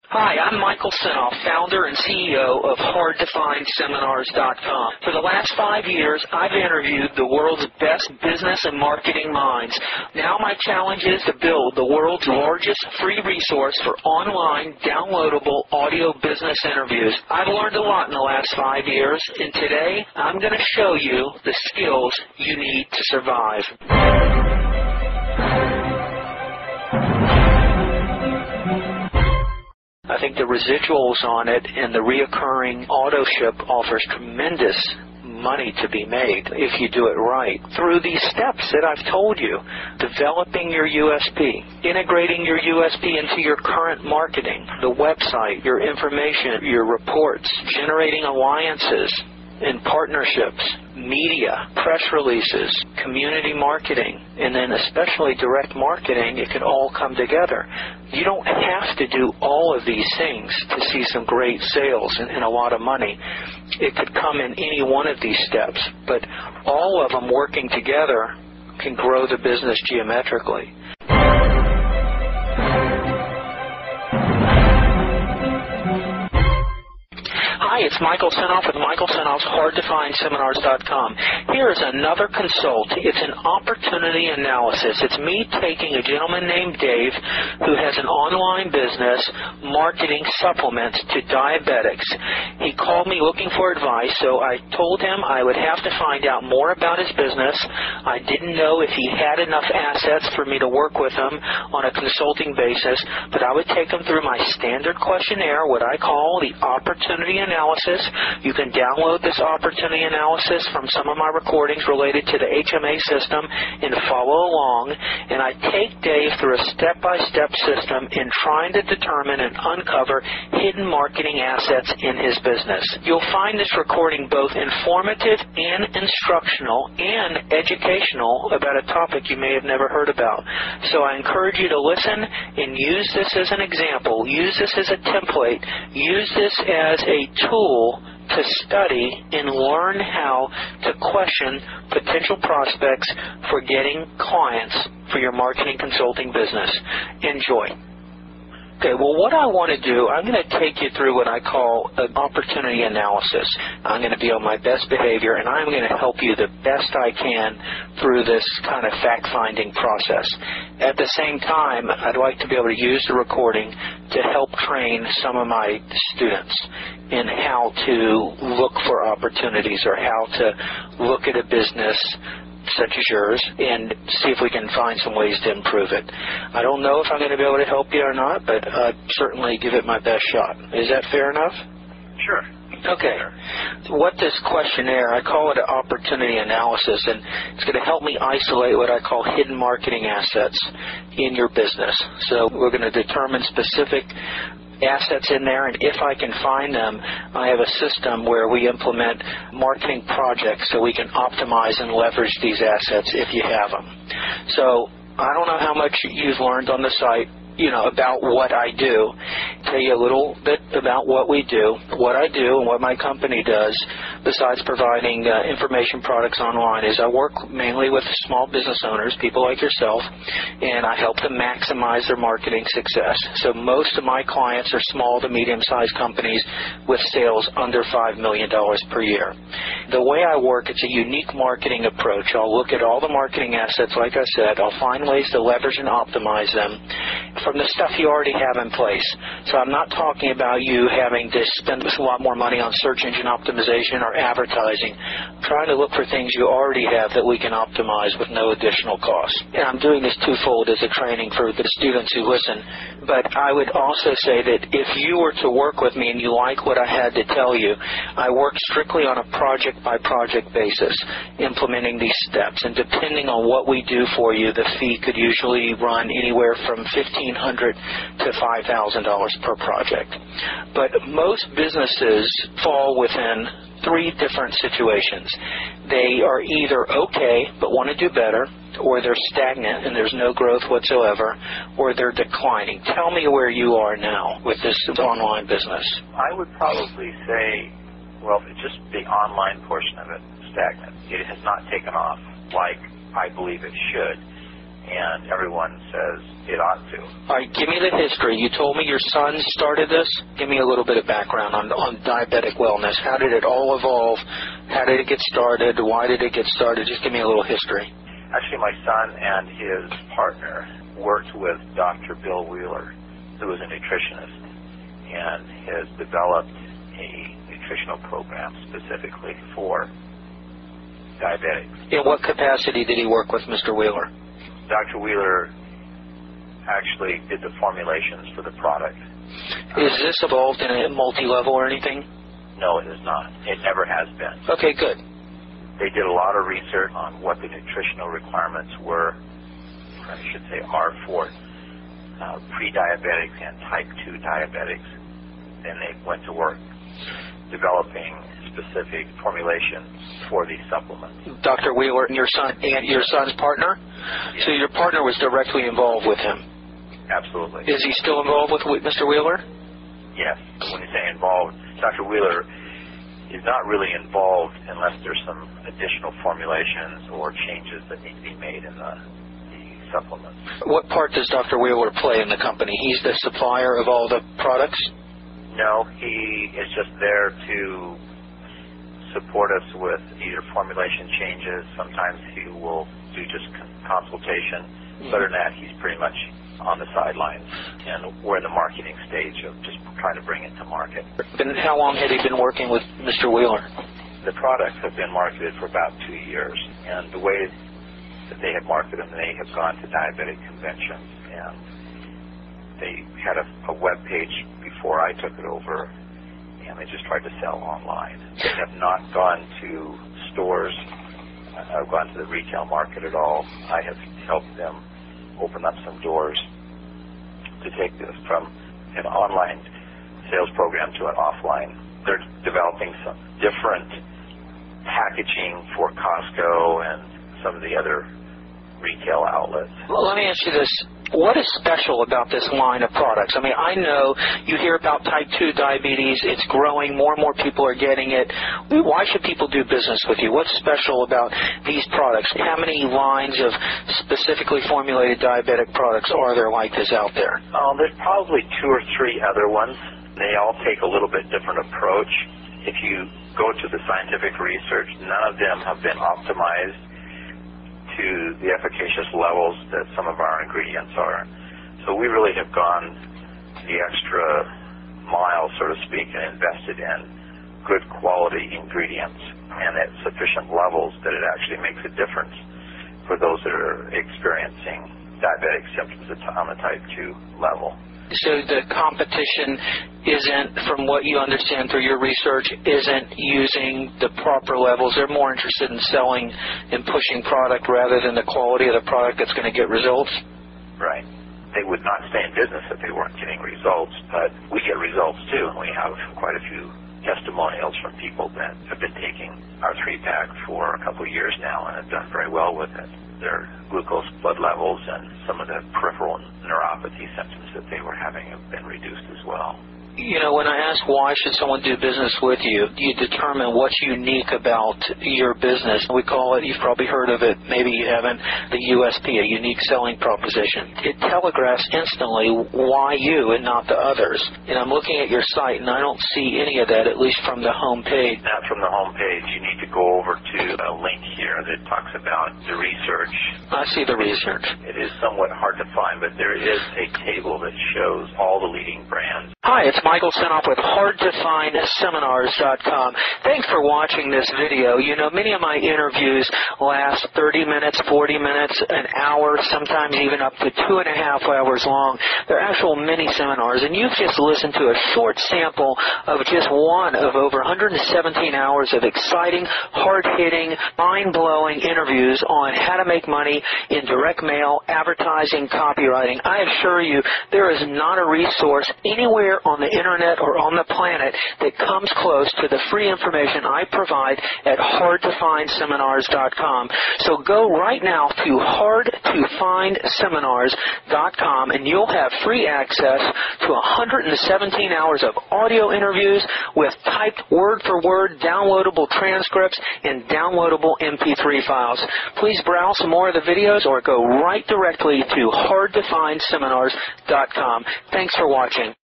Hi, I'm Michael Senoff, founder and CEO of HardToFindSeminars.com. For the last 5 years, I've interviewed the world's best business and marketing minds. Now my challenge is to build the world's largest free resource for online, downloadable audio business interviews. I've learned a lot in the last 5 years, and today I'm going to show you the skills you need to survive. I think the residuals on it and the reoccurring auto ship offers tremendous money to be made if you do it right. Through these steps that I've told you, developing your USP, integrating your USP into your current marketing, the website, your information, your reports, generating alliances and partnerships, media, press releases, community marketing, and then especially direct marketing, it can all come together. You don't have to do all of these things to see some great sales and a lot of money. It could come in any one of these steps, but all of them working together can grow the business geometrically. Hi, it's Michael Senoff with Michael Senoff's HardToFindSeminars.com. Here is another consult. It's an opportunity analysis. It's me taking a gentleman named Dave who has an online business marketing supplements to diabetics. He called me looking for advice, so I told him I would have to find out more about his business. I didn't know if he had enough assets for me to work with him on a consulting basis, but I would take him through my standard questionnaire, what I call the opportunity analysis. You can download this opportunity analysis from some of my recordings related to the HMA system and follow along. And I take Dave through a step-by-step system in trying to determine and uncover hidden marketing assets in his business. You'll find this recording both informative and instructional and educational about a topic you may have never heard about. So I encourage you to listen and use this as an example. Use this as a template. Use this as a tool to study and learn how to question potential prospects for getting clients for your marketing consulting business. Enjoy. Okay, well, what I want to do, I'm going to take you through what I call an opportunity analysis. I'm going to be on my best behavior, and I'm going to help you the best I can through this kind of fact-finding process. At the same time, I'd like to be able to use the recording to help train some of my students in how to look for opportunities or how to look at a business such as yours and see if we can find some ways to improve it. I don't know if I'm going to be able to help you or not, but I'd certainly give it my best shot. Is that fair enough? Sure. Okay. What this questionnaire, I call it an opportunity analysis, and it's going to help me isolate what I call hidden marketing assets in your business. So we're going to determine specific assets in there, and if I can find them, I have a system where we implement marketing projects so we can optimize and leverage these assets if you have them. So I don't know how much you've learned on the site, about what I do. Tell you a little bit about what we do, what I do, and what my company does besides providing information products online is I work mainly with small business owners, people like yourself, and I help them maximize their marketing success. So most of my clients are small to medium-sized companies with sales under $5 million per year. The way I work, it's a unique marketing approach. I'll look at all the marketing assets, like I said. I'll find ways to leverage and optimize them from the stuff you already have in place. So I'm not talking about you having to spend a lot more money on search engine optimization or advertising. I'm trying to look for things you already have that we can optimize with no additional cost. And I'm doing this twofold as a training for the students who listen. But I would also say that if you were to work with me and you like what I had to tell you, I work strictly on a project-by-project basis, implementing these steps. And depending on what we do for you, the fee could usually run anywhere from $1,500 to $5,000 per project. But most businesses fall within three different situations. They are either okay but want to do better, or they're stagnant and there's no growth whatsoever, or they're declining. Tell me where you are now with this online business. I would probably say, well, just the online portion of it, stagnant. It has not taken off like I believe it should. and everyone says it ought to. All right, give me the history. You told me your son started this. Give me a little bit of background on diabetic wellness. How did it all evolve? How did it get started? Why did it get started? Just give me a little history. Actually, my son and his partner worked with Dr. Bill Wheeler, who is a nutritionist, and has developed a nutritional program specifically for diabetics. In what capacity did he work with Mr. Wheeler? Dr. Wheeler actually did the formulations for the product. Is this evolved in a multi-level or anything? No, it is not. It never has been. Okay, good. They did a lot of research on what the nutritional requirements were, I should say are for pre-diabetics and type 2 diabetics. Then they went to work developing specific formulations for these supplements. Dr. Wheeler and your son's partner? Yes. So your partner was directly involved with him? Absolutely. Is he still involved with Mr. Wheeler? Yes. When you say involved, Dr. Wheeler is not really involved unless there's some additional formulations or changes that need to be made in the supplements. What part does Dr. Wheeler play in the company? He's the supplier of all the products? No, he is just there to support us with either formulation changes. Sometimes he will do just consultation. Other than that, he's pretty much on the sidelines, and we're in the marketing stage of just trying to bring it to market. And how long had he been working with Mr. Wheeler? The products have been marketed for about 2 years, and the way that they have marketed them, they have gone to diabetic conventions, and they had a web page before I took it over, and they just tried to sell online. They have not gone to stores. I've gone to the retail market at all. I have helped them open up some doors to take this from an online sales program to an offline. They're developing some different packaging for Costco and some of the other retail outlets. Well, let me ask you this. What is special about this line of products? I mean, I know you hear about type 2 diabetes. It's growing. More and more people are getting it. Why should people do business with you? What's special about these products? How many lines of specifically formulated diabetic products are there like this out there? There's probably 2 or 3 other ones. They all take a little bit different approach. If you go to the scientific research, none of them have been optimized to the efficacious levels that some of our ingredients are. So we really have gone the extra mile, so to speak, and invested in good quality ingredients and at sufficient levels that it actually makes a difference for those that are experiencing diabetic symptoms on the type 2 level. So the competition isn't, from what you understand through your research, isn't using the proper levels. They're more interested in selling and pushing product rather than the quality of the product that's going to get results? Right. They would not stay in business if they weren't getting results, but we get results too, and we have quite a few testimonials from people that have been taking our 3-pack for a couple of years now and have done very well with it. Their glucose blood levels and some of the peripheral neuropathy symptoms that they were having have been reduced as well. You know, when I ask why should someone do business with you, you determine what's unique about your business. We call it, you've probably heard of it, maybe you haven't, the USP, a unique selling proposition. It telegraphs instantly why you and not the others. And I'm looking at your site, and I don't see any of that, at least from the home page. Not from the home page. You need to go over to a link here that talks about the research. I see the research. It is somewhat hard to find, but there is a table that shows all the leading brands. Hi, it's Michael Senoff with HardToFindSeminars.com. Thanks for watching this video. You know, many of my interviews last 30 minutes, 40 minutes, an hour, sometimes even up to 2.5 hours long. They're actual mini seminars, and you've just listened to a short sample of just one of over 117 hours of exciting, hard-hitting, mind-blowing interviews on how to make money in direct mail, advertising, copywriting. I assure you, there is not a resource anywhere anywhere on the internet or on the planet that comes close to the free information I provide at hardtofindseminars.com. So go right now to hardtofindseminars.com and you'll have free access to 117 hours of audio interviews with typed word-for-word downloadable transcripts and downloadable MP3 files. Please browse some more of the videos or go right directly to hardtofindseminars.com. Thanks for watching.